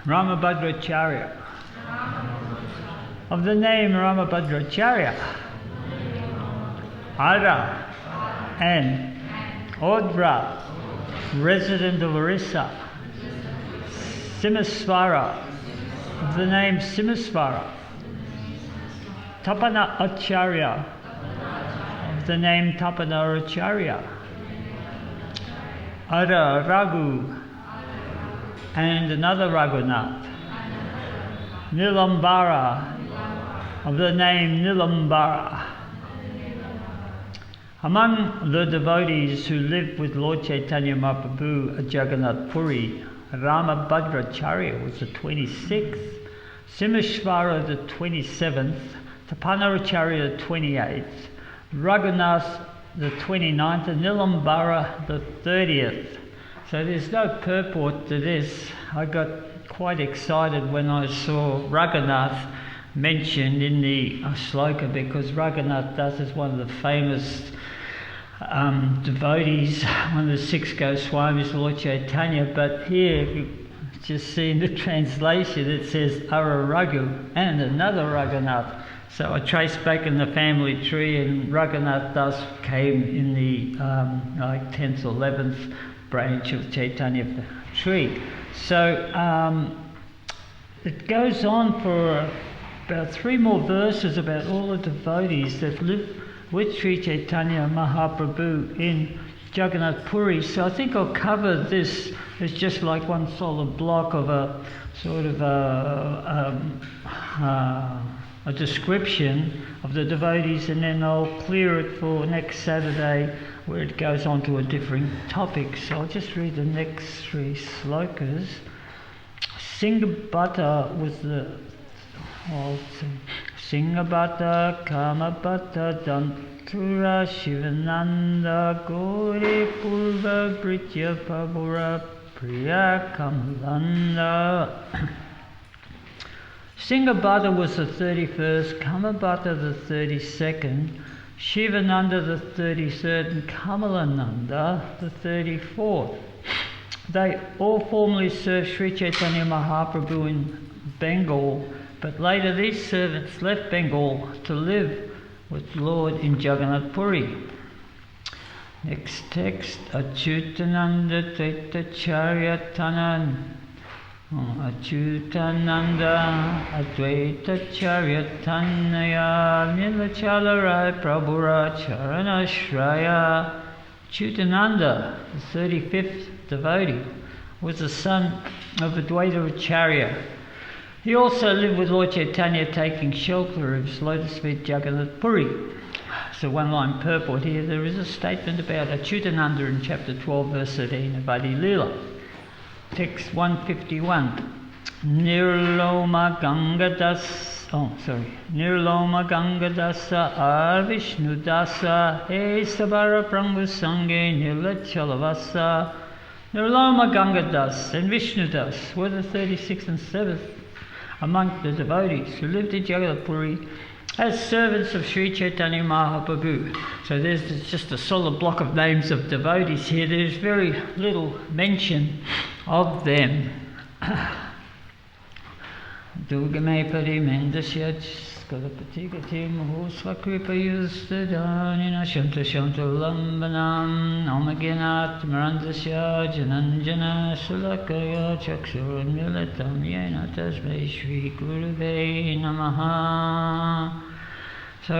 Ramabhadracharya. Of the name Ramabhadracharya, Ara and Odra, resident of Orissa, Simasvara, of the name Simasvara, Tapana Acharya, of the name Tapana Acharya, Ara Raghu, and another Raghunath, Nilambara, of the name Nilambara. Among the devotees who lived with Lord Chaitanya Mahaprabhu at Jagannath Puri, Ramabhadracharya was the 26th, Simeshvara the 27th, Tapanaracharya the 28th, Raghunath the 29th, and Nilambara the 30th. So there's no purport to this. I got quite excited when I saw Raghunath mentioned in the sloka, because Raghunath Das is one of the famous devotees, one of the 6 Goswamis, Lord Chaitanya, but here you just see in the translation it says Ara Raghu and another Raghunath. So I traced back in the family tree, and Raghunath Das came in the 10th or 11th branch of Chaitanya tree. So it goes on for about 3 more verses about all the devotees that live with Sri Chaitanya Mahaprabhu in Jagannath Puri. So I think I'll cover this as just like one solid block of a sort of a description of the devotees, and then I'll clear it for next Saturday where it goes on to a different topic. So I'll just read the next 3 slokas. Singhabhata was the Singhabhata, Kamabhata, Dantura, Shivananda, Gauri, Purva, Britya, Pabura, Priya, Kamalanda. Singhabhata was the 31st, Kamabhata the 32nd, Shivananda the 33rd, and Kamalananda the 34th. They all formerly served Sri Chaitanya Mahaprabhu in Bengal, but later these servants left Bengal to live with Lord in Jagannath Puri. Next text, Achyutananda Taitacharya Tanan. Achyutananda Advaitacharya Tanaya Nilachalarai Prabhura Charanashraya. Achyutananda, the 35th devotee, was the son of Advaita Acharya. He also lived with Lord Chaitanya, taking shelter of his lotus feet Jagannath Puri. So one line purport here, there is a statement about Achyutananda in chapter 12 verse 13 of Adi-lila. Text 151. Nirloma Gangadasa Ar Vishnu Dasa He Sabara Prabhu Sange Nilachalavasa. Nirloma Gangadas and Vishnu Das were the 36th and 7th among the devotees who lived in Jagannath Puri as servants of Sri Chaitanya Mahaprabhu. So there's just a solid block of names of devotees here. There's very little mention of them. Dugame Parimendasya Skalapati Mahosvakripa Yustadanina Shanta Shanta Lambanam Namaginat Marandasya Jananjana Sulakaya Chaksuran Milatam Yena Tasmai Shri Guruve Namaha. So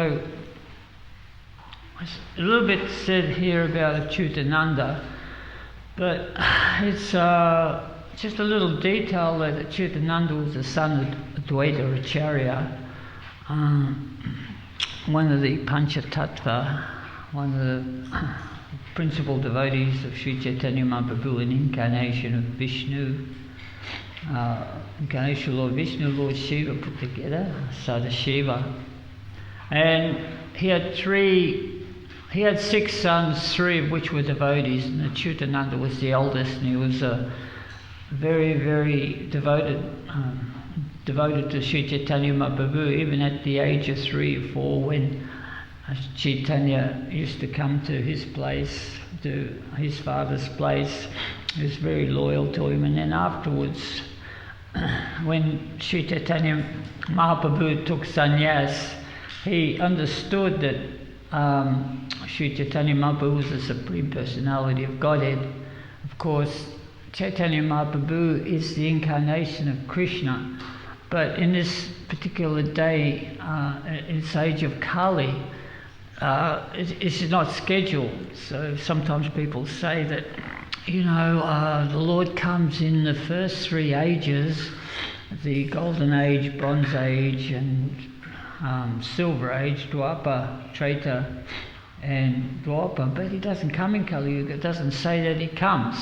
a little bit said here about Achyutananda, but it's just a little detail that Achyutananda was the son of Advaita Acharya, one of the Panchatattva, one of the principal devotees of Sri Chaitanya Mahaprabhu, an incarnation of Vishnu, incarnation of Lord Vishnu, Lord Shiva put together, Sadashiva. And he had 6 sons, 3 of which were devotees, and Achyutananda was the eldest, and he was a very, very devoted to Sri Chaitanya Mahaprabhu, even at the age of 3 or 4, when Chaitanya used to come to his place, to his father's place. He was very loyal to him, and then afterwards when Sri Chaitanya Mahaprabhu took sannyas, he understood that Sri Chaitanya Mahaprabhu was the Supreme Personality of Godhead. Of course, Chaitanya Mahaprabhu is the incarnation of Krishna, but in this particular day, in this age of Kali, it's not scheduled. So sometimes people say that, the Lord comes in the first three ages, the Golden Age, Bronze Age, and Silver Age, Dwapara, Treta, and Dwapara, but he doesn't come in Kali Yuga. It doesn't say that he comes.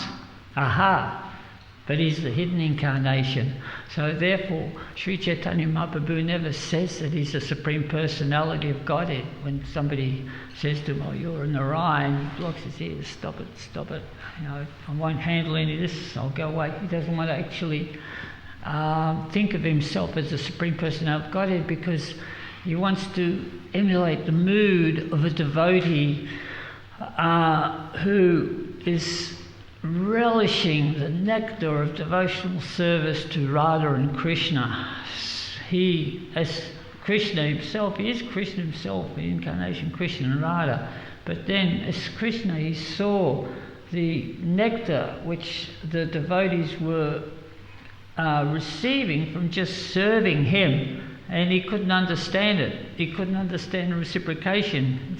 But he's the hidden incarnation. So therefore, Sri Chaitanya Mahaprabhu never says that he's the Supreme Personality of Godhead. When somebody says to him, "Oh, you're a Narayan," he blocks his ears. Stop it. I won't handle any of this. I'll go away. He doesn't want to actually think of himself as the Supreme Personality of Godhead, because he wants to emulate the mood of a devotee who is relishing the nectar of devotional service to Radha and Krishna. He, as Krishna himself, he is Krishna himself, the incarnation Krishna and Radha. But then, as Krishna, he saw the nectar which the devotees were receiving from just serving him, and he couldn't understand it. He couldn't understand the reciprocation.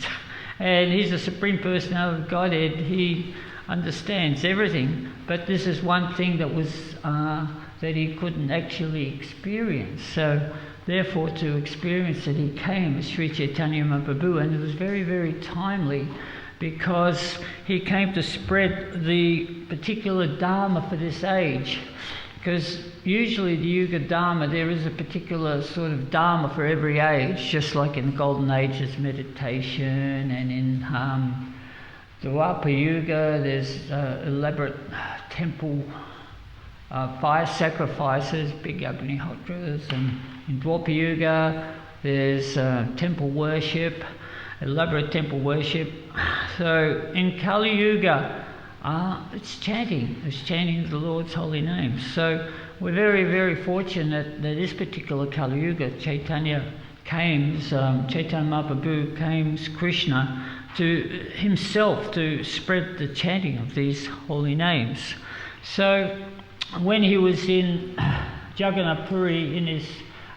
And he's the Supreme Personality of Godhead. He understands everything, but this is one thing that was that he couldn't actually experience. So therefore, to experience it, he came as Sri Chaitanya Mahaprabhu, and it was very, very timely, because he came to spread the particular Dharma for this age. Because usually the Yuga Dharma, there is a particular sort of Dharma for every age, just like in the Golden Age there's meditation, and in Dwapara Yuga there's elaborate temple fire sacrifices, big Agnihotras, and in Dwapara Yuga there's temple worship, elaborate temple worship. So in Kali Yuga it's chanting the Lord's holy name. So we're very, very fortunate that this particular Kali Yuga, Chaitanya Mahaprabhu came as Krishna to himself to spread the chanting of these holy names. So when he was in Jagannath Puri in his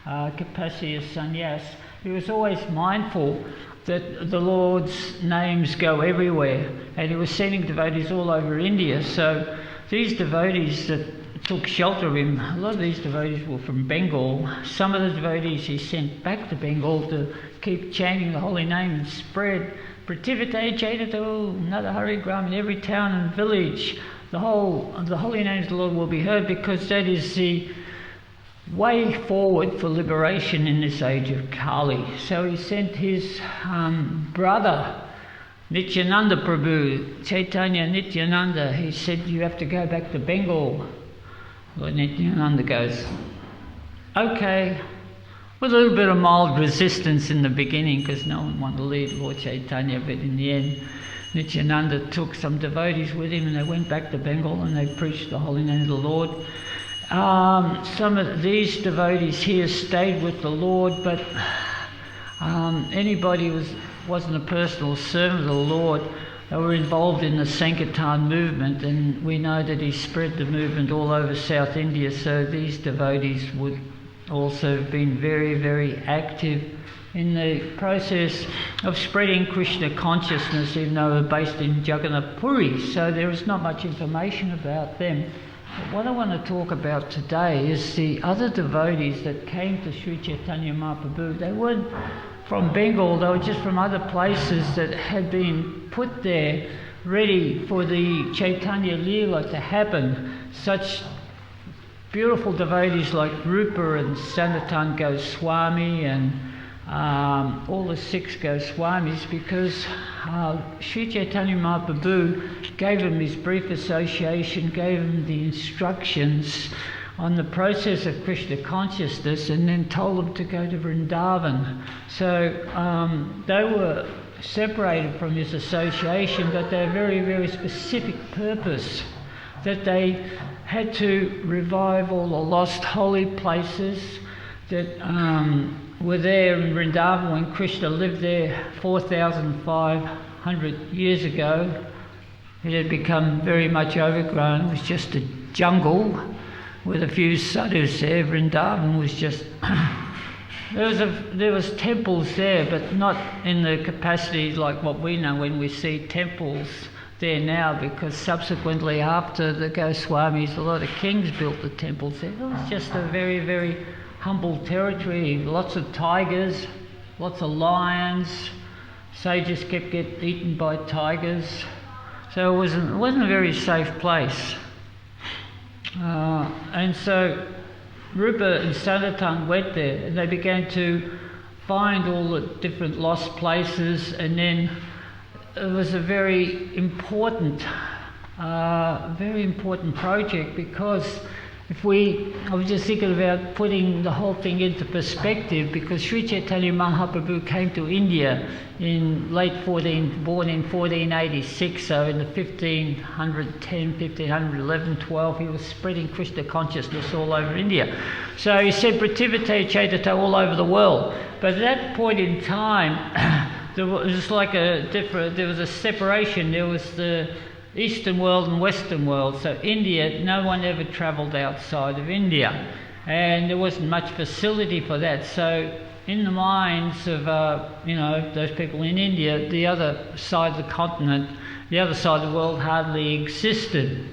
capacity as sannyas, he was always mindful that the Lord's names go everywhere, and he was sending devotees all over India. So these devotees that took shelter of him, a lot of these devotees were from Bengal. Some of the devotees he sent back to Bengal to keep chanting the holy name and spread Prativate Chaitatu Nadaharigram in every town and village. The holy names of the Lord will be heard, because that is the way forward for liberation in this age of Kali. So he sent his brother Nityananda Prabhu, Chaitanya Nityananda. He said, "You have to go back to Bengal." Lord Nityananda goes, "Okay," with a little bit of mild resistance in the beginning, because no one wanted to leave Lord Chaitanya, but in the end Nityananda took some devotees with him, and they went back to Bengal and they preached the holy name of the Lord. Some of these devotees here stayed with the Lord, but anybody who wasn't a personal servant of the Lord, they were involved in the Sankirtan movement, and we know that he spread the movement all over South India. So these devotees would also have been very, very active in the process of spreading Krishna consciousness, even though they were based in Jagannath Puri. So there is not much information about them. But what I want to talk about today is the other devotees that came to Sri Chaitanya Mahaprabhu. They weren't from Bengal, they were just from other places that had been put there ready for the Chaitanya Lila to happen. Such beautiful devotees like Rupa and Sanatan Goswami and all the 6 Goswamis, because Sri Chaitanya Mahaprabhu gave him his brief association, gave him the instructions on the process of Krishna consciousness, and then told him to go to Vrindavan. So they were separated from his association, but they had a very, very specific purpose. that they had to revive all the lost holy places that were there in Vrindavan when Krishna lived there 4,500 years ago. It had become very much overgrown. It was just a jungle with a few sadhus there. Vrindavan was just... there was temples there, but not in the capacity like what we know when we see temples there now, because subsequently after the Goswamis, a lot of kings built the temples there. It was just a very, very humble territory. Lots of tigers, lots of lions. Sages kept getting eaten by tigers. So it wasn't a very safe place. And so Rupa and Sanatana went there, and they began to find all the different lost places, and then it was a very important project, because I was just thinking about putting the whole thing into perspective, because Sri Chaitanya Mahaprabhu came to India in born in 1486, so in the 1510, 1511, 12, he was spreading Krishna consciousness all over India. So he said Prativate Chaitata all over the world. But at that point in time, there was a separation. There was the Eastern world and Western world. So India, no one ever travelled outside of India, and there wasn't much facility for that. So in the minds of those people in India, the other side of the continent, the other side of the world hardly existed,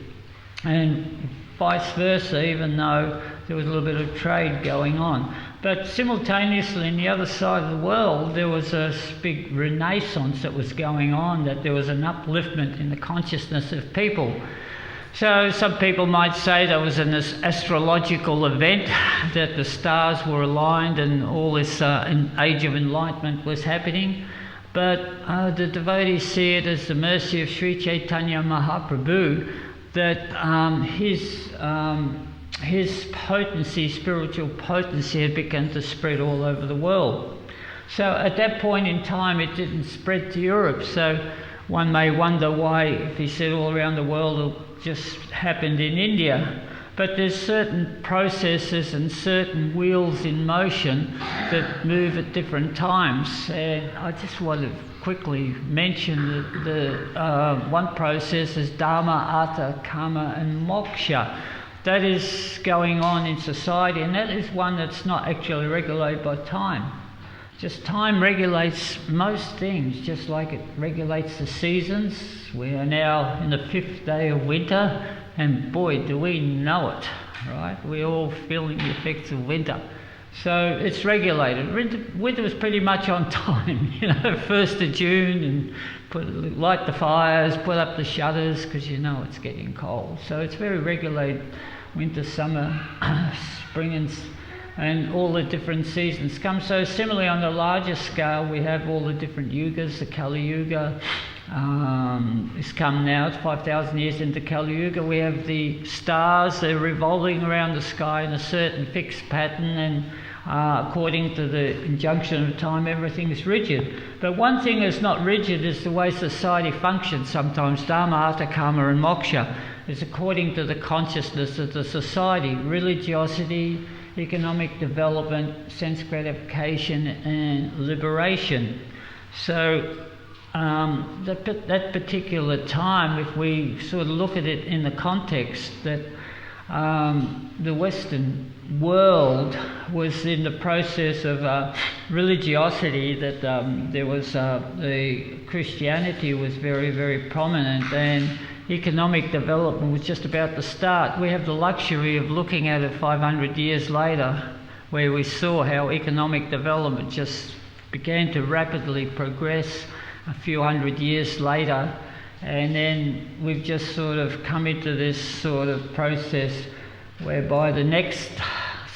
and vice versa, even though there was a little bit of trade going on. But simultaneously, on the other side of the world, there was a big renaissance that was going on, that there was an upliftment in the consciousness of people. So some people might say there was an astrological event, that the stars were aligned and all this age of enlightenment was happening. But the devotees see it as the mercy of Sri Chaitanya Mahaprabhu, that his potency, spiritual potency, had begun to spread all over the world. So at that point in time, it didn't spread to Europe. So one may wonder why, if he said all around the world, it just happened in India. But there's certain processes and certain wheels in motion that move at different times. And I just want to quickly mention the one process is Dharma, Artha, Kama and Moksha. That is going on in society, and that is one that's not actually regulated by time. Just time regulates most things, just like it regulates the seasons. We are now in the 5th day of winter, and boy, do we know it, right? We're all feeling the effects of winter. So it's regulated. Winter was pretty much on time, 1st of June, and light the fires, put up the shutters, because it's getting cold. So it's very regulated. Winter, summer, spring, and all the different seasons come. So similarly, on the larger scale, we have all the different yugas. The Kali Yuga has come now. It's 5,000 years into Kali Yuga. We have the stars. They're revolving around the sky in a certain fixed pattern, and according to the injunction of time, everything is rigid. But one thing that's not rigid is the way society functions sometimes. Dharma, Artha, Kama and Moksha is according to the consciousness of the society. Religiosity, economic development, sense gratification and liberation. So that particular time, if we sort of look at it in the context that the Western world was in the process of religiosity, that there was the Christianity was very, very prominent, and economic development was just about to start. We have the luxury of looking at it 500 years later, where we saw how economic development just began to rapidly progress a few hundred years later, and then we've just sort of come into this sort of process whereby the next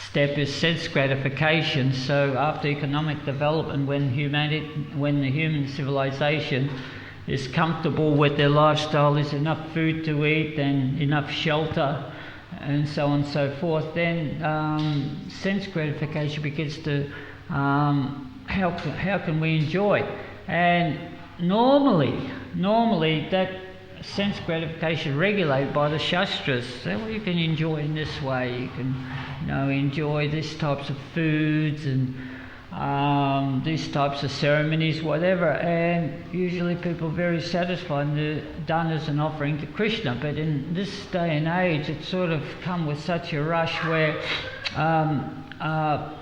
step is sense gratification. So after economic development, when the human civilization is comfortable with their lifestyle, there's enough food to eat and enough shelter and so on and so forth, then sense gratification begins to how can we enjoy? And normally that sense gratification regulated by the Shastras. So well, you can enjoy in this way, you can enjoy these types of foods and these types of ceremonies, whatever, and usually people are very satisfied and they're done as an offering to Krishna. But in this day and age, it's sort of come with such a rush where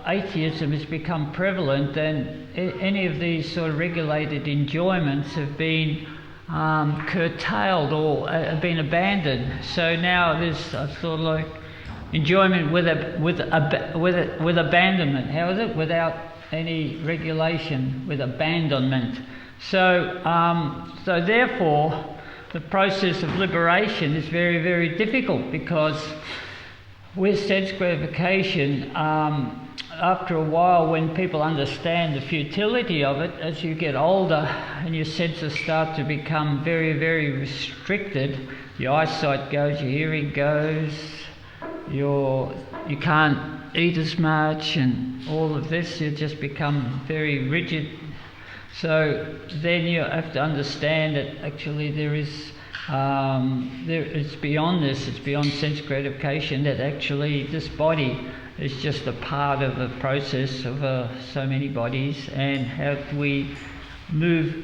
atheism has become prevalent, and any of these sort of regulated enjoyments have been curtailed or been abandoned. So now there's sort of like enjoyment with abandonment. How is it? Without any regulation, with abandonment. So therefore, the process of liberation is very, very difficult, because with sense gratification, after a while, when people understand the futility of it, as you get older and your senses start to become very, very restricted, your eyesight goes, your hearing goes, you can't eat as much, and all of this, you just become very rigid. So then you have to understand that actually it's beyond this, it's beyond sense gratification, that actually this body is just a part of the process of so many bodies, and how do we move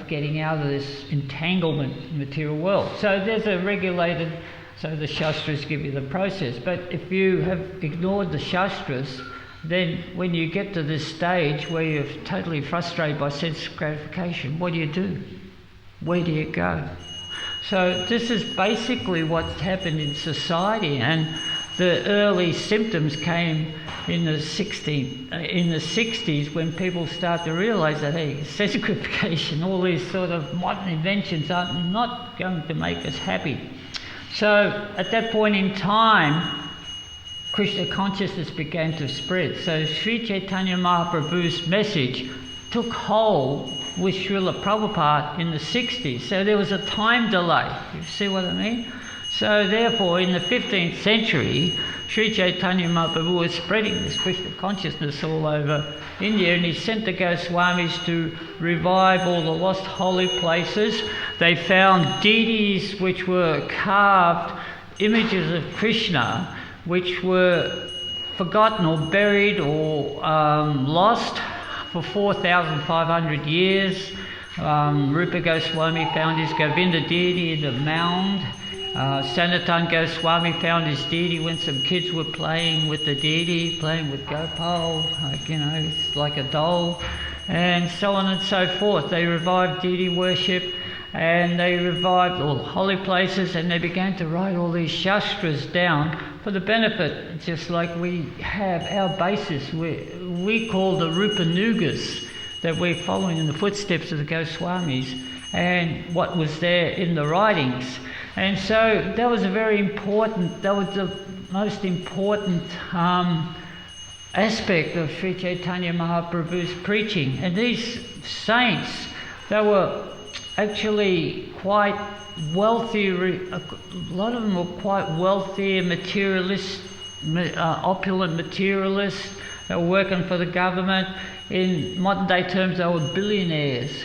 getting out of this entanglement in the material world. So there's a regulated, so the Shastras give you the process. But if you have ignored the Shastras, then when you get to this stage where you're totally frustrated by sense gratification, what do? Where do you go? So this is basically what's happened in society, and the early symptoms came in the 60s, when people start to realise that, hey, sense gratification, all these sort of modern inventions are not going to make us happy. So at that point in time, Krishna consciousness began to spread. So Sri Caitanya Mahaprabhu's message took hold with Srila Prabhupada in the 60s. So there was a time delay. You see what I mean? So therefore, in the 15th century, Sri Caitanya Mahaprabhu was spreading this Krishna consciousness all over India, and he sent the Goswamis to revive all the lost holy places. They found deities which were carved, images of Krishna, which were forgotten or buried or lost for 4,500 years. Rupa Goswami found his Govinda deity in the mound. Sanatan Goswami found his deity when some kids were playing with the deity, playing with Gopal, it's like a doll, and so on and so forth. They revived deity worship, and they revived all the holy places, and they began to write all these Shastras down for the benefit, just like we have our basis. We call the Rupanugas, that we're following in the footsteps of the Goswamis and what was there in the writings. And so that was that was the most important aspect of Sri Chaitanya Mahaprabhu's preaching. And these saints, they were actually quite wealthy, a lot of them were quite wealthy, opulent materialists. They were working for the government. In modern day terms, they were billionaires.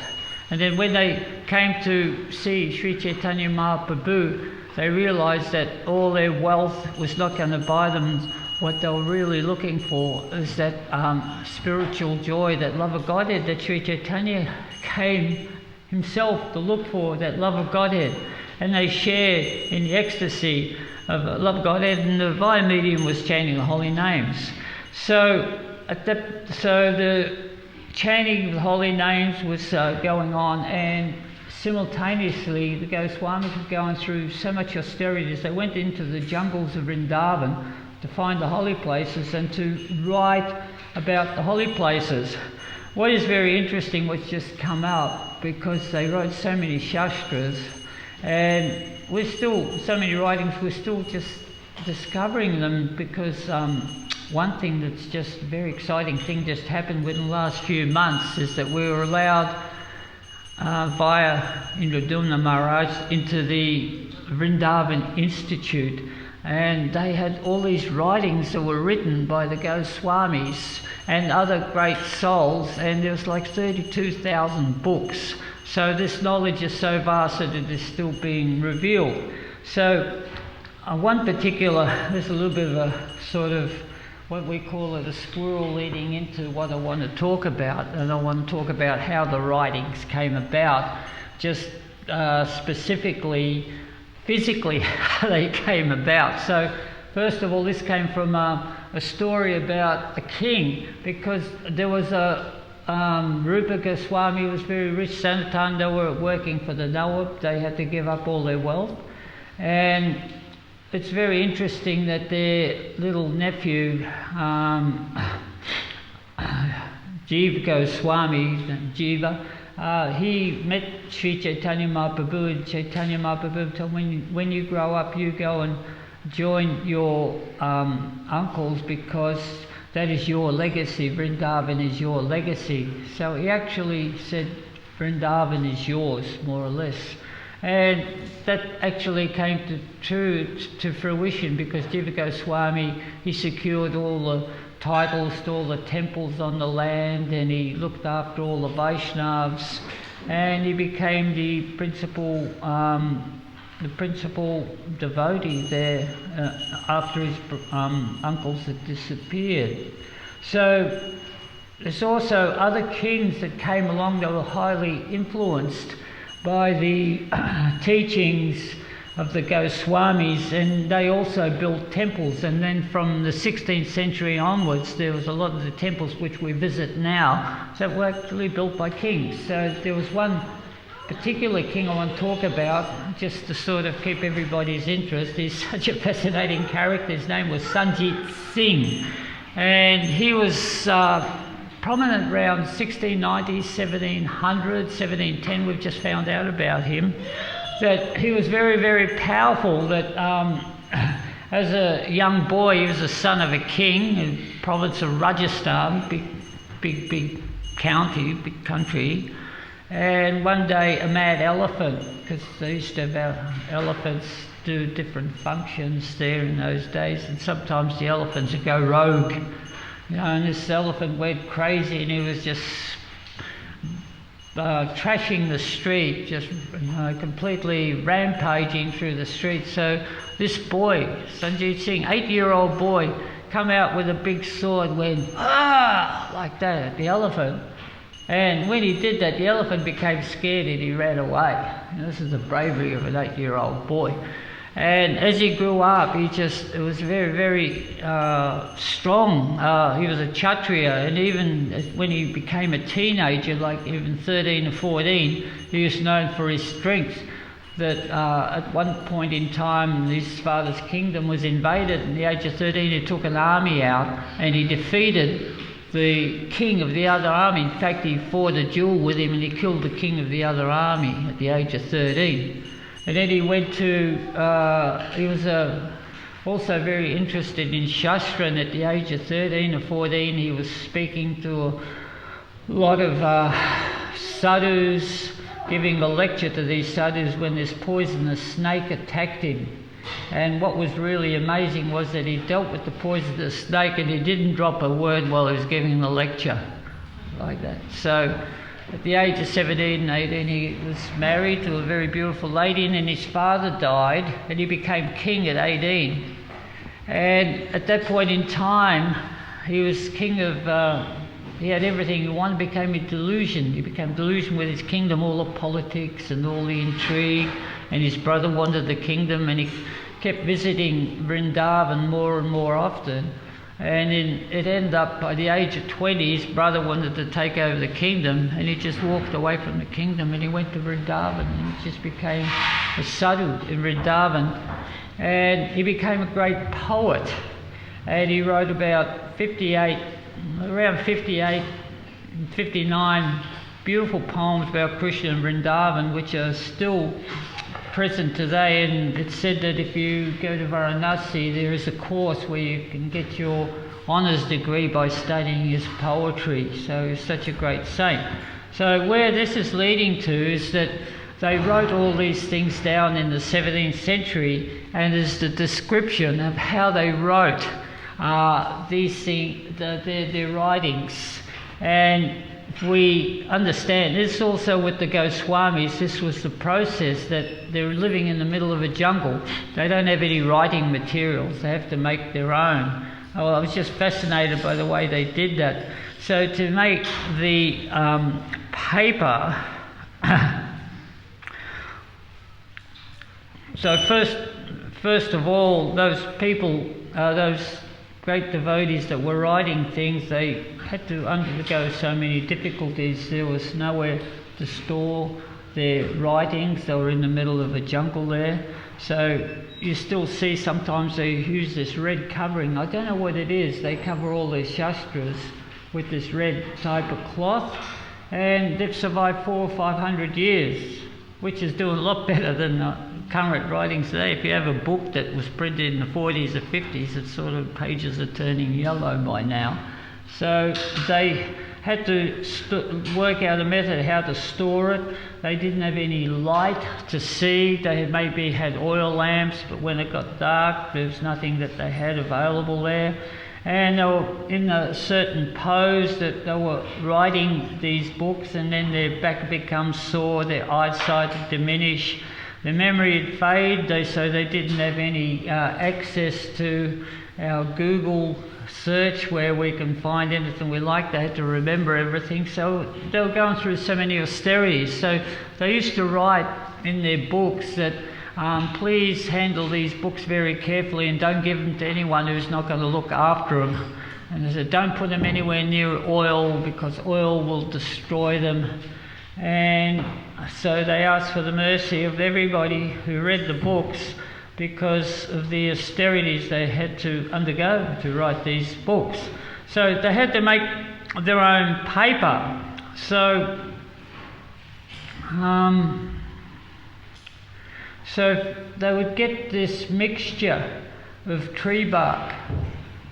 And then when they came to see Sri Chaitanya Mahaprabhu, they realised that all their wealth was not going to buy them. What they were really looking for is that spiritual joy, that love of Godhead, that Sri Chaitanya came himself to look for, that love of Godhead. And they shared in the ecstasy of love of Godhead, and the divine medium was chanting the holy names. So the chanting of the holy names was going on, and simultaneously the Goswamis were going through so much austerities. They went into the jungles of Vrindavan to find the holy places and to write about the holy places. What is very interesting, what's just come out, because they wrote so many Shastras, and we're still, so many writings, we're still just discovering them, because one thing that's just a very exciting thing just happened within the last few months is that we were allowed via Indradumna Maharaj into the Vrindavan Institute, and they had all these writings that were written by the Goswamis and other great souls, and there was like 32,000 books So this knowledge is so vast that it is still being revealed. So one particular, there's a little bit of a sort of what we call it a squirrel leading into what I want to talk about, and I want to talk about how the writings came about, just specifically, physically how they came about. So first of all, this came from a story about a king, because there was a Rupa Goswami was very rich, Sanatan, they were working for the Nawab, they had to give up all their wealth, and it's very interesting that their little nephew, Jiva Goswami, Jiva, he met Sri Chaitanya Mahaprabhu, and Chaitanya Mahaprabhu told him, when you grow up, you go and join your uncles, because that is your legacy. Vrindavan is your legacy. So he actually said, Vrindavan is yours, more or less. And that actually came to fruition, because Jiva Goswami, he secured all the titles to all the temples on the land, and he looked after all the Vaishnavas, and he became the principal devotee there after his uncles had disappeared. So there's also other kings that came along that were highly influenced by the teachings of the Goswamis, and they also built temples. And then from the 16th century onwards, there was a lot of the temples which we visit now that were actually built by kings. So there was one particular king I want to talk about, just to sort of keep everybody's interest. He's such a fascinating character. His name was Sanjit Singh, and he was prominent around 1690, 1700, 1710. We've just found out about him, that he was very, very powerful, that as a young boy he was the son of a king in the province of Rajasthan, big county, big country. And one day a mad elephant, because they used to have elephants do different functions there in those days, and sometimes the elephants would go rogue, you know, and this elephant went crazy, and he was just trashing the street, just completely rampaging through the street. So this boy, Sanjit Singh, 8-year-old boy, come out with a big sword, went like that at the elephant. And when he did that, the elephant became scared and he ran away. And this is the bravery of an 8-year-old boy. And as he grew up, it was very, very strong. He was a Kshatriya, and even when he became a teenager, like even 13 or 14, he was known for his strength. That at one point in time, his father's kingdom was invaded. At the age of 13, he took an army out and he defeated the king of the other army. In fact, he fought a duel with him and he killed the king of the other army at the age of 13. And then he went to, he was also very interested in Shastra, and at the age of 13 or 14 he was speaking to a lot of sadhus, giving a lecture to these sadhus when this poisonous snake attacked him. And what was really amazing was that he dealt with the poisonous snake and he didn't drop a word while he was giving the lecture, like that. So at the age of 17 and 18 he was married to a very beautiful lady, and then his father died and he became king at 18. And at that point in time he was king of, he had everything he wanted, became a delusion. He became delusion with his kingdom, all the politics and all the intrigue, and his brother wanted the kingdom, and he kept visiting Vrindavan more and more often. And it ended up, by the age of 20, his brother wanted to take over the kingdom, and he just walked away from the kingdom and he went to Vrindavan, and he just became a sadhu in Vrindavan. And he became a great poet, and he wrote about 59 beautiful poems about Krishna and Vrindavan, which are still present today. And it's said that if you go to Varanasi, there is a course where you can get your honours degree by studying his poetry. So he's such a great saint. So where this is leading to is that they wrote all these things down in the 17th century, and there's the description of how they wrote these things, their writings. And we understand, this also with the Goswamis, this was the process that they're living in the middle of a jungle. They don't have any writing materials. They have to make their own. Oh, I was just fascinated by the way they did that. So to make the paper, so first of all, those people, those great devotees that were writing things, they had to undergo so many difficulties. There was nowhere to store their writings. They were in the middle of a jungle there. So you still see sometimes they use this red covering. I don't know what it is. They cover all their shastras with this red type of cloth, and they've survived 400 or 500 years, which is doing a lot better than current writings today. If you have a book that was printed in the 40s or 50s, it's sort of pages are turning yellow by now. So they had to work out a method how to store it. They didn't have any light to see. They had maybe had oil lamps, but when it got dark, there was nothing that they had available there. And they were in a certain pose that they were writing these books, and then their back becomes sore, their eyesight would diminish, their memory would fade, so they didn't have any access to our Google search where we can find anything we like. They had to remember everything, so they were going through so many austerities. So they used to write in their books that please handle these books very carefully and don't give them to anyone who's not going to look after them. And they said don't put them anywhere near oil because oil will destroy them. And so they asked for the mercy of everybody who read the books because of the austerities they had to undergo to write these books. So they had to make their own paper. So they would get this mixture of tree bark,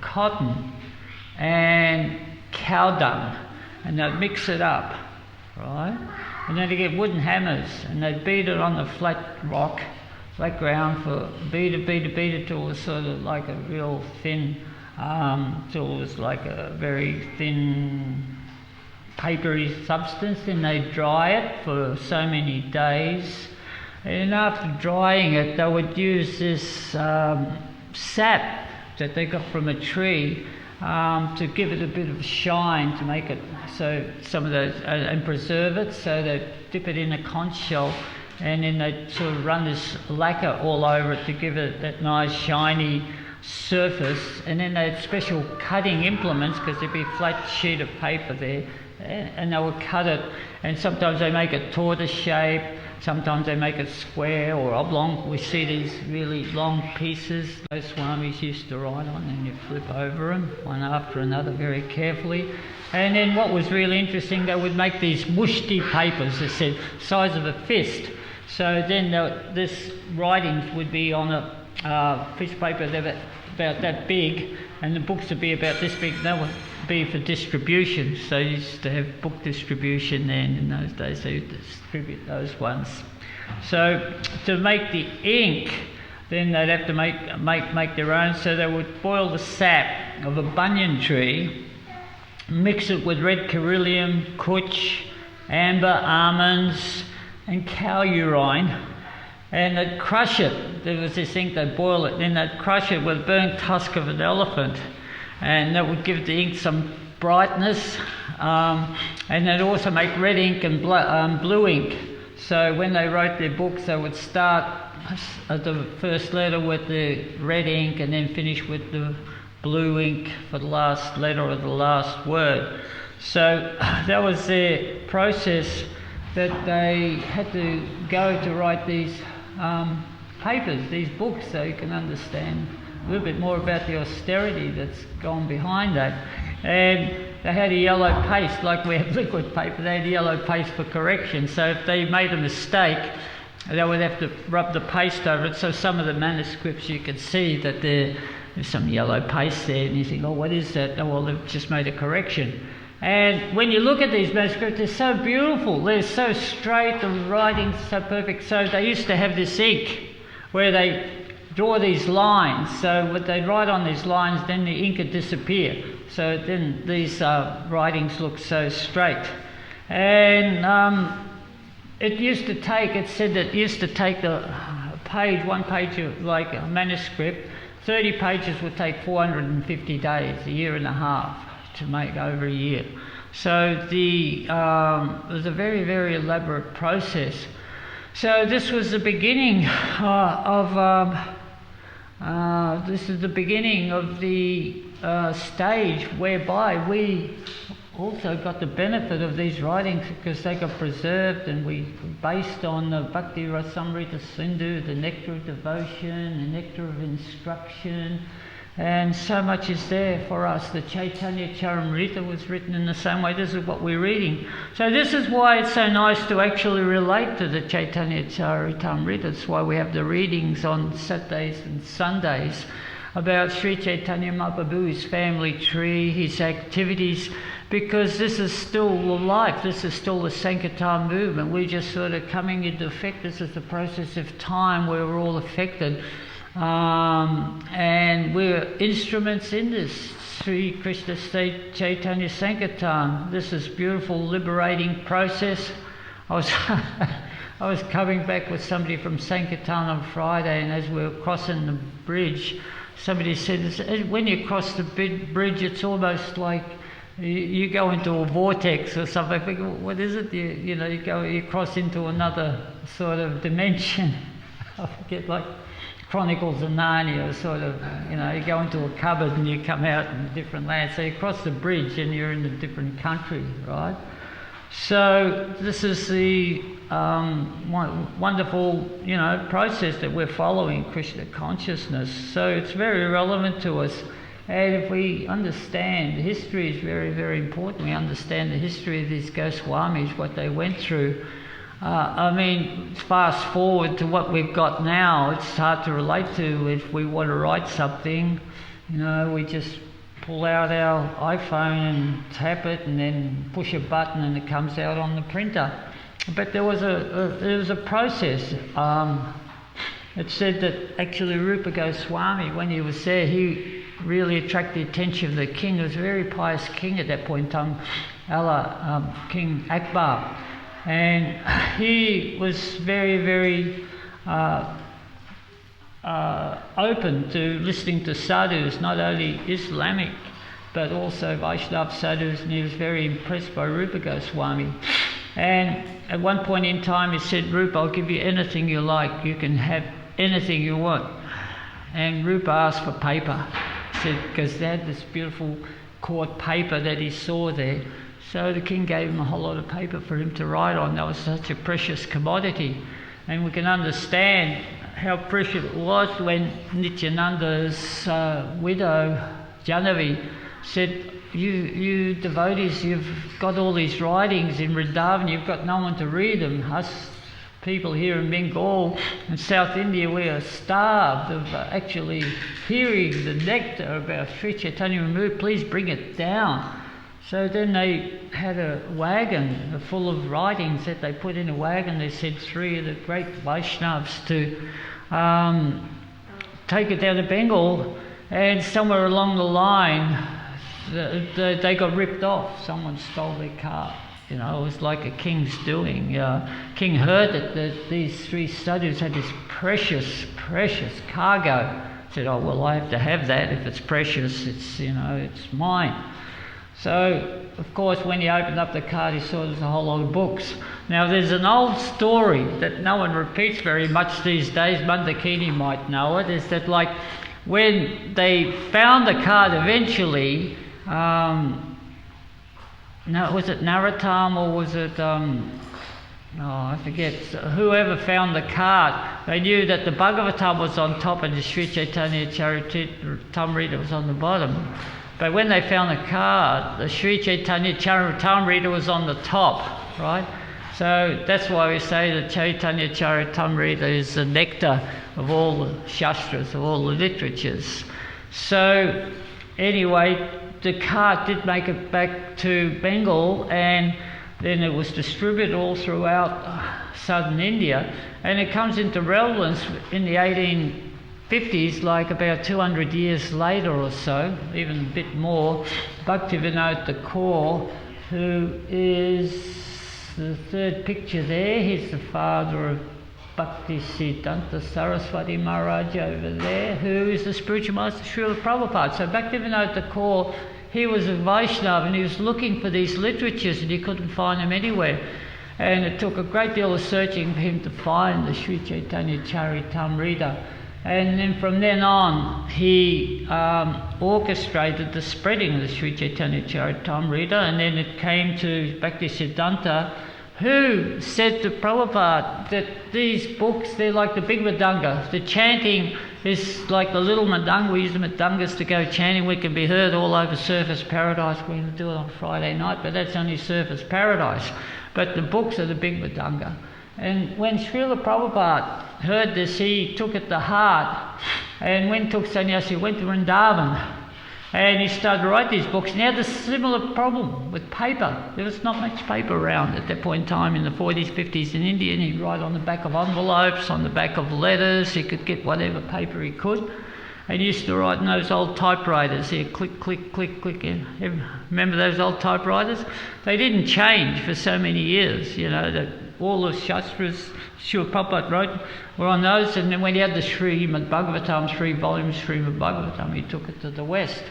cotton and cow dung, and they'd mix it up, right? And then they get wooden hammers and they'd beat it on the flat rock, flat ground, beat it till it was sort of like a real thin, till it was like a very thin papery substance. Then they'd dry it for so many days. And after drying it, they would use this sap that they got from a tree to give it a bit of shine, to make it so some of those and preserve it. So they dip it in a conch shell, and then they sort of run this lacquer all over it to give it that nice shiny surface. And then they had special cutting implements because there'd be a flat sheet of paper there, and they would cut it. And sometimes they make a tortoise shape. Sometimes they make it square or oblong. We see these really long pieces those swamis used to write on, and you flip over them one after another very carefully. And then what was really interesting, they would make these mushti papers, they said, size of a fist. So then this writings would be on a piece of paper about that big, and the books would be about this big. They would be for distribution. So you used to have book distribution then in those days. They would distribute those ones. So to make the ink, then they'd have to make their own. So they would boil the sap of a banyan tree, mix it with red beryllium, kuch, amber, almonds, and cow urine, and they'd crush it. There was this ink, they'd boil it, then they'd crush it with a burnt tusk of an elephant, and that would give the ink some brightness, and they'd also make red ink and blue ink. So when they wrote their books, they would start at the first letter with the red ink and then finish with the blue ink for the last letter or the last word. So that was their process that they had to go to write these papers, these books, so you can understand a little bit more about the austerity that's gone behind that. And they had a yellow paste, like we have liquid paper, they had yellow paste for correction. So if they made a mistake, they would have to rub the paste over it. So some of the manuscripts you could see that there's some yellow paste there, and you think, oh, what is that? Oh, well, they've just made a correction. And when you look at these manuscripts, they're so beautiful, they're so straight, the writing's so perfect. So they used to have this ink where they draw these lines. So when they write on these lines, then the ink would disappear. So then these writings look so straight. And it said that it used to take one page of like a manuscript, 30 pages would take 450 days, a year and a half to make, over a year. So it was a very, very elaborate process. So this was the beginning this is the beginning of the stage whereby we also got the benefit of these writings because they got preserved, and we based on the Bhakti Rasamrita Sindhu, the nectar of devotion, the nectar of instruction, and so much is there for us. The Caitanya Caritamrita was written in the same way. This is what we're reading. So this is why it's so nice to actually relate to the Caitanya Caritamrita. That's why we have the readings on Saturdays and Sundays about Sri Chaitanya Mahaprabhu, his family tree, his activities, because this is still alive. This is still the Sankirtan movement. We're just sort of coming into effect. This is the process of time where we're all affected. And we're instruments in this Sri Krishna State Chaitanya Sankirtan. This is beautiful, liberating process. I was coming back with somebody from Sankirtan on Friday, and as we were crossing the bridge, somebody said, when you cross the bridge, it's almost like you go into a vortex or something. I think, what is it? You cross into another sort of dimension. I forget, like Chronicles of Narnia, sort of, you go into a cupboard and you come out in a different land. So you cross the bridge and you're in a different country, right? So this is the wonderful, process that we're following, Krishna consciousness. So it's very relevant to us. And if we understand, history is very, very important. We understand the history of these Goswamis, what they went through. Fast forward to what we've got now, it's hard to relate to. If we want to write something, we just pull out our iPhone and tap it and then push a button and it comes out on the printer. But there was a process. It said that actually Rupa Goswami, when he was there, he really attracted the attention of the king. He was a very pious king at that point in time, King Akbar. And he was very, very open to listening to sadhus, not only Islamic, but also Vaishnava sadhus, and he was very impressed by Rupa Goswami. And at one point in time he said, Rupa, I'll give you anything you like, you can have anything you want. And Rupa asked for paper, said, because they had this beautiful court paper that he saw there. So the king gave him a whole lot of paper for him to write on. That was such a precious commodity. And we can understand how precious it was when Nityananda's widow, Janavi, said, you devotees, you've got all these writings in Vrindavan, you've got no one to read them. Us people here in Bengal and South India, we are starved of actually hearing the nectar about Sri Chaitanya Mahaprabhu. Please bring it down. So then they had a wagon full of writings that they put in a wagon. They sent 3 of the great Vaishnavas to take it down to Bengal, and somewhere along the line they got ripped off. Someone stole their cart. It was like a king's doing. King heard that these 3 sadhus had this precious, precious cargo. Said, oh, well, I have to have that. If it's precious, it's mine. So, of course, when he opened up the cart, he saw there's a whole lot of books. Now, there's an old story that no one repeats very much these days. Mandakini might know it. Is that like when they found the cart eventually, was it Narottam or was it, I forget, whoever found the cart, they knew that the Bhagavatam was on top and the Sri Chaitanya Caritamrita was on the bottom. But when they found the cart, the Sri Chaitanya Caritamrita was on the top, right? So that's why we say that Chaitanya Caritamrita is the nectar of all the Shastras, of all the literatures. So anyway, the cart did make it back to Bengal, and then it was distributed all throughout southern India, and it comes into relevance in the 1850s, like about 200 years later or so, even a bit more. Bhaktivinoda Thakur, who is the third picture there. He's the father of Bhaktisiddhanta Saraswati Maharaj over there, who is the spiritual master Srila Prabhupada. So Bhaktivinoda Thakur, he was a Vaishnava and he was looking for these literatures and he couldn't find them anywhere. And it took a great deal of searching for him to find the Sri Caitanya Charitamrita. And then from then on, he orchestrated the spreading of the Sri Chaitanya Charitamrita, and then it came to Bhaktisiddhanta, who said to Prabhupada that these books, they're like the big Madanga. The chanting is like the little Madanga. We use the Madangas to go chanting. We can be heard all over Surface Paradise. We're going to do it on Friday night, but that's only Surface Paradise. But the books are the big Madanga. And when Srila Prabhupada heard this, he took it to heart and took sannyas, he went to Vrindavan and he started to write these books. And he had a similar problem with paper. There was not much paper around at that point in time in the 40s, 50s in India, and he'd write on the back of envelopes, on the back of letters. He could get whatever paper he could. And he used to write in those old typewriters here, click, click, click, click. Remember those old typewriters? They didn't change for so many years, you know, that all the Shastras Srila Prabhupada wrote were on those, and then when he had the Srimad Bhagavatam, 3 volumes Srimad Bhagavatam, he took it to the West.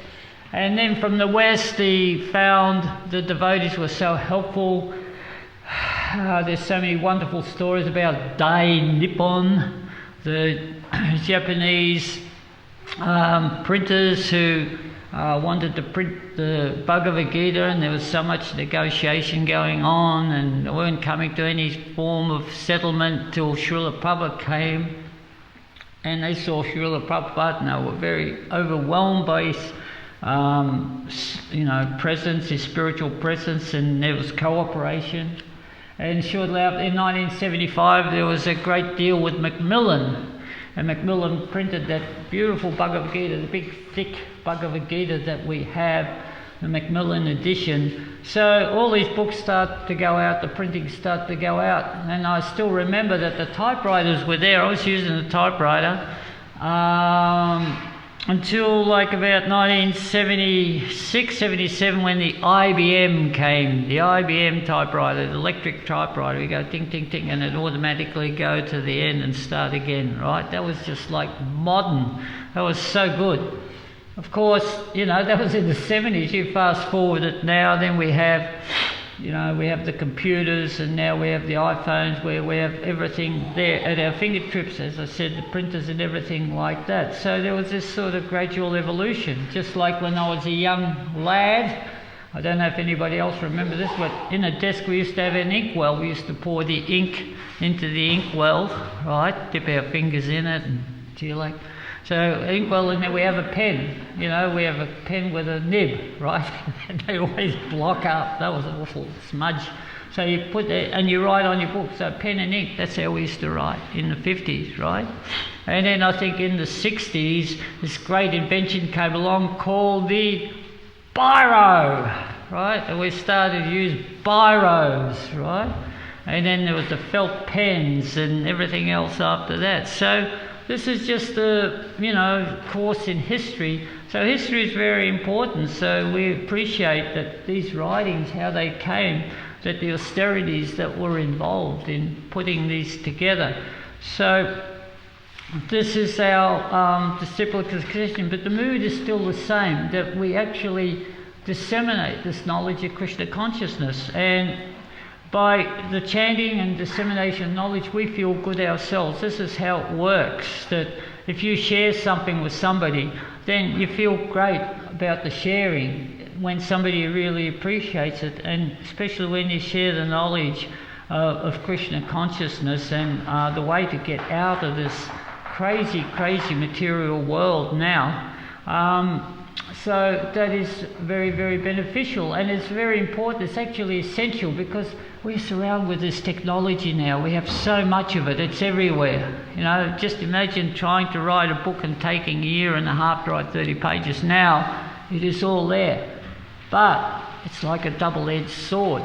And then from the West he found the devotees were so helpful. There's so many wonderful stories about Dai Nippon, the Japanese printers who wanted to print the Bhagavad Gita, and there was so much negotiation going on and they weren't coming to any form of settlement till Srila Prabhupada came, and they saw Srila Prabhupada and they were very overwhelmed by his presence, his spiritual presence, and there was cooperation. And shortly after, in 1975, there was a great deal with Macmillan. And Macmillan printed that beautiful Bhagavad Gita, the big thick Bhagavad Gita that we have, the Macmillan edition. So all these books start to go out, the printings start to go out. And I still remember that the typewriters were there. I was using the typewriter until like about 1976, 77, when the IBM came. The IBM typewriter, the electric typewriter, we go ting, ting, ting, and it automatically go to the end and start again, right? That was just like modern. That was so good. Of course, you know, that was in the 70s. You fast forward it now, then we have, you know, we have the computers, and now we have the iPhones where we have everything there at our fingertips, as I said, the printers and everything like that. So there was this sort of gradual evolution, just like when I was a young lad. I don't know if anybody else remember this, but in a desk we used to have an inkwell. We used to pour the ink into the inkwell, right, dip our fingers in it, and like. So inkwell, and then we have a pen, you know, we have a pen with a nib, right? And they always block up. That was an awful smudge. So you put it, and you write on your book. So pen and ink, that's how we used to write in the 50s, right? And then I think in the 60s, this great invention came along called the biro, right? And we started to use biros, right? And then there was the felt pens and everything else after that. So this is just a, you know, course in history. So history is very important. So we appreciate that these writings, how they came, that the austerities that were involved in putting these together. So this is our disciplic succession, but the mood is still the same, that we actually disseminate this knowledge of Krishna consciousness, and by the chanting and dissemination of knowledge, we feel good ourselves. This is how it works, that if you share something with somebody, then you feel great about the sharing when somebody really appreciates it, and especially when you share the knowledge of Krishna consciousness and the way to get out of this crazy, crazy material world now. So that is very, very beneficial, and it's very important. It's actually essential because we're surrounded with this technology now. We have so much of it. It's everywhere. You know, just imagine trying to write a book and taking a year and a half to write 30 pages. Now it is all there. But it's like a double-edged sword,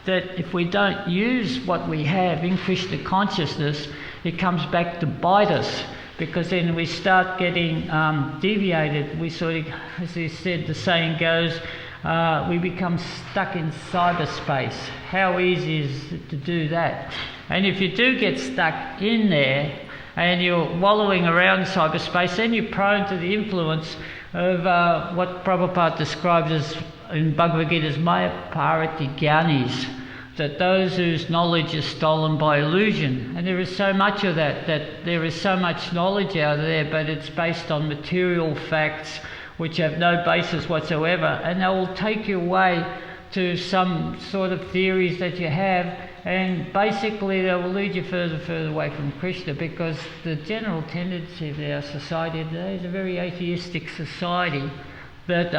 that if we don't use what we have in Krishna consciousness, it comes back to bite us, because then we start getting deviated. We sort of, as you said, the saying goes, we become stuck in cyberspace. How easy is it to do that? And if you do get stuck in there and you're wallowing around cyberspace, then you're prone to the influence of what Prabhupada describes as in Bhagavad Gita as Maya Parati Gyanis, that those whose knowledge is stolen by illusion. And there is so much of that there is so much knowledge out there, but it's based on material facts which have no basis whatsoever, and they will take you away to some sort of theories that you have, and basically they will lead you further and further away from Krishna, because the general tendency of our society today is a very atheistic society, that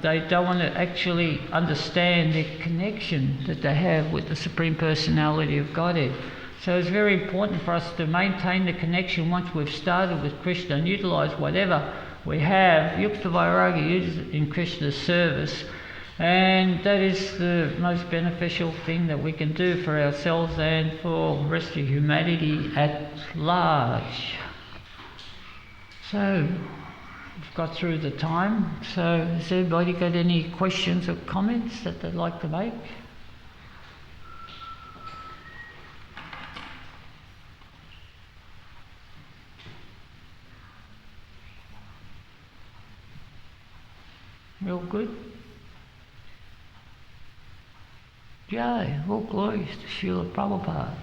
they don't want to actually understand the connection that they have with the Supreme Personality of Godhead. So it's very important for us to maintain the connection once we've started with Krishna and utilise whatever we have, Yukta Vairagya, use it in Krishna's service. And that is the most beneficial thing that we can do for ourselves and for the rest of humanity at large. So, we've got through the time. So, has anybody got any questions or comments that they'd like to make? Real good? Jai, all glories to Srila Prabhupada.